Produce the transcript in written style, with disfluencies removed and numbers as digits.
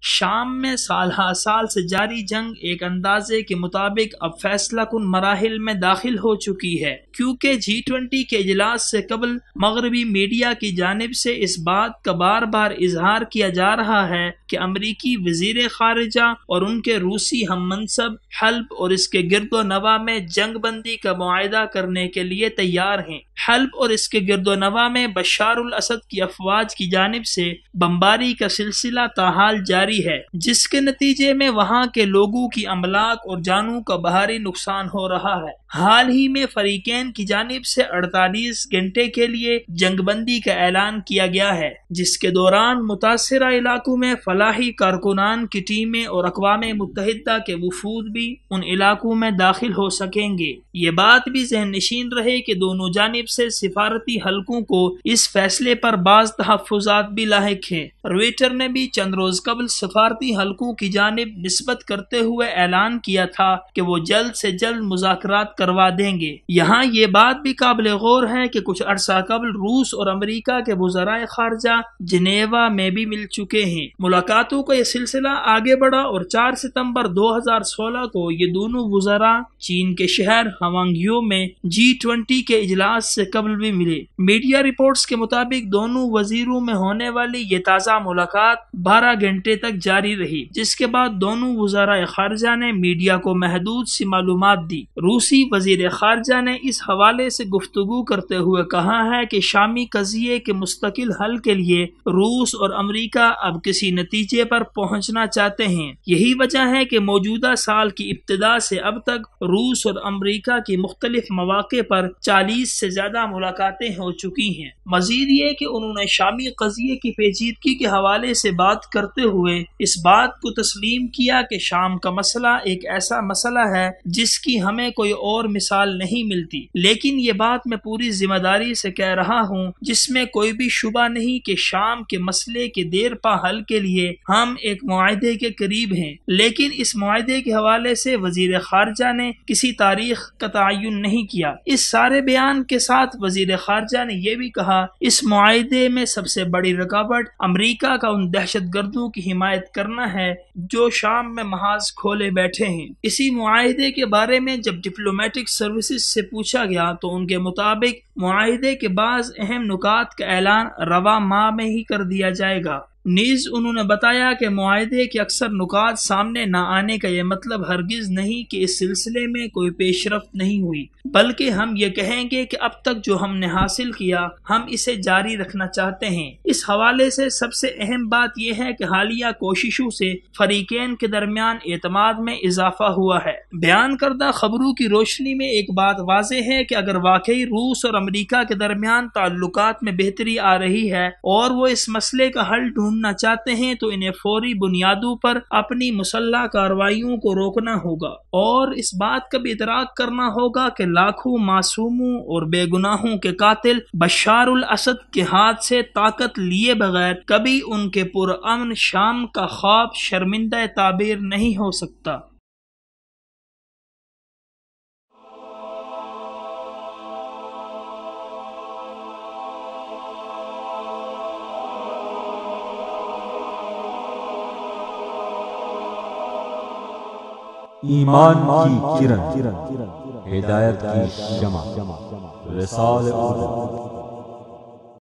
شام میں سال ہا سال سے جاری جنگ ایک اندازے کے مطابق اب فیصلہ کن مراحل میں داخل ہو چکی ہے، کیونکہ G20 کے اجلاس سے قبل مغربی میڈیا کی جانب سے اس بات کا بار بار اظہار کیا جا رہا ہے کہ امریکی وزیر خارجہ اور ان کے روسی ہم منصب حلب اور اس کے گرد و نواح میں جنگ بندی کا معاہدہ کرنے کے لیے تیار ہیں۔ حلب اور اس کے گرد و نواح میں بشار الاسد کی افواج کی جانب سے بمباری کا سلسلہ تاحال جاری ہے، جس کے نتیجے میں وہاں کے لوگوں کی املاک اور جانوں کا بھاری نقصان ہو رہا ہے۔ حال ہی میں فریقین کی جانب سے 48 گھنٹے کے لیے جنگ بندی کا اعلان کیا گیا ہے، جس کے دوران متاثرہ علاقوں میں فلاحی کارکنان کی ٹیمیں اور اقوام متحدہ کے وفود بھی ان علاقوں میں داخل ہو سکیں گے۔ یہ بات بھی ذہن نشین رہے کہ دونوں جانب سے سفارتی حلقوں کو اس فیصلے پر بعض تحفظات بھی لاحق ہیں۔ رویٹر نے بھی چند روز قبل سفارتی حلقوں کی جانب نسبت کرتے ہوئے اعلان کیا تھا کہ وہ جلد سے جلد مذاکرات کروا دیں گے۔ یہاں یہ بات بھی قابل غور ہے کہ کچھ عرصہ قبل روس اور امریکہ کے وزرائے خارجہ جنیوا میں بھی مل چکے ہیں۔ ملاقاتوں کا یہ سلسلہ آگے بڑھا اور 4 ستمبر 2016 کو یہ دونوں وزراء چین کے شہر ہوانگیو میں G20 کے اجلاس سے قبل بھی ملے۔ میڈیا رپورٹس کے مطابق دونوں وزیروں میں ہونے والی یہ تازہ ملاقات 12 گھنٹے تک جاری رہی، جس کے بعد دونوں وزرائے خارجہ نے میڈیا کو محدود سی معلومات دی۔ روسی وزیر خارجہ نے اس حوالے سے گفتگو کرتے ہوئے کہا ہے کہ شامی قضیے کے مستقل حل کے لیے روس اور امریکہ اب کسی نتیجے پر پہنچنا چاہتے ہیں۔ یہی وجہ ہے کہ موجودہ سال کی ابتدا سے اب تک روس اور امریکہ کی مختلف مواقع پر 40 سے زیادہ ملاقاتیں ہو چکی ہیں۔ مزید یہ کہ انہوں نے شامی قضیے کی پیچیدگی کے حوالے سے بات کرتے ہوئے اس بات کو تسلیم کیا کہ شام کا مسئلہ ایک ایسا مسئلہ ہے جس کی ہمیں کوئی اور مثال نہیں ملتی، لیکن یہ بات میں پوری ذمہ داری سے کہہ رہا ہوں جس میں کوئی بھی شبہ نہیں کہ شام کے مسئلے کے دیر پا حل کے لیے ہم ایک معاہدے کے قریب ہیں۔ لیکن اس معاہدے کے حوالے سے وزیر خارجہ نے کسی تاریخ کا تعین نہیں کیا۔ اس سارے بیان کے ساتھ وزیر خارجہ نے یہ بھی کہا اس معاہدے میں سب سے بڑی رکاوٹ امریکہ کا ان دہشت گردوں کی حمایت کرنا ہے جو شام میں محاذ کھولے بیٹھے ہیں۔ اسی معاہدے کے بارے میں جب ڈپلومیٹک سروسز سے پوچھا گیا تو ان کے مطابق معاہدے کے بعض اہم نکات کا اعلان رواں ماہ میں ہی کر دیا جائے گا۔ نیز انہوں نے بتایا کہ معاہدے کے اکثر نکات سامنے نہ آنے کا یہ مطلب ہرگز نہیں کہ اس سلسلے میں کوئی پیش رفت نہیں ہوئی، بلکہ ہم یہ کہیں گے کہ اب تک جو ہم نے حاصل کیا ہم اسے جاری رکھنا چاہتے ہیں۔ اس حوالے سے سب سے اہم بات یہ ہے کہ حالیہ کوششوں سے فریقین کے درمیان اعتماد میں اضافہ ہوا ہے۔ بیان کردہ خبروں کی روشنی میں ایک بات واضح ہے کہ اگر واقعی روس اور امریکہ کے درمیان تعلقات میں بہتری آ رہی ہے اور وہ اس مسئلے کا حل ڈھونڈنا چاہتے ہیں تو انہیں فوری بنیادوں پر اپنی مسلح کارروائیوں کو روکنا ہوگا اور اس بات کا بھی ادراک کرنا ہوگا کہ لاکھوں معصوموں اور بے گناہوں کے قاتل بشار الاسد کے ہاتھ سے طاقت لیے بغیر کبھی ان کے پرامن شام کا خواب شرمندہ تعبیر نہیں ہو سکتا۔ ایمان کی کرن، ہدایت کی شمع، رسالہ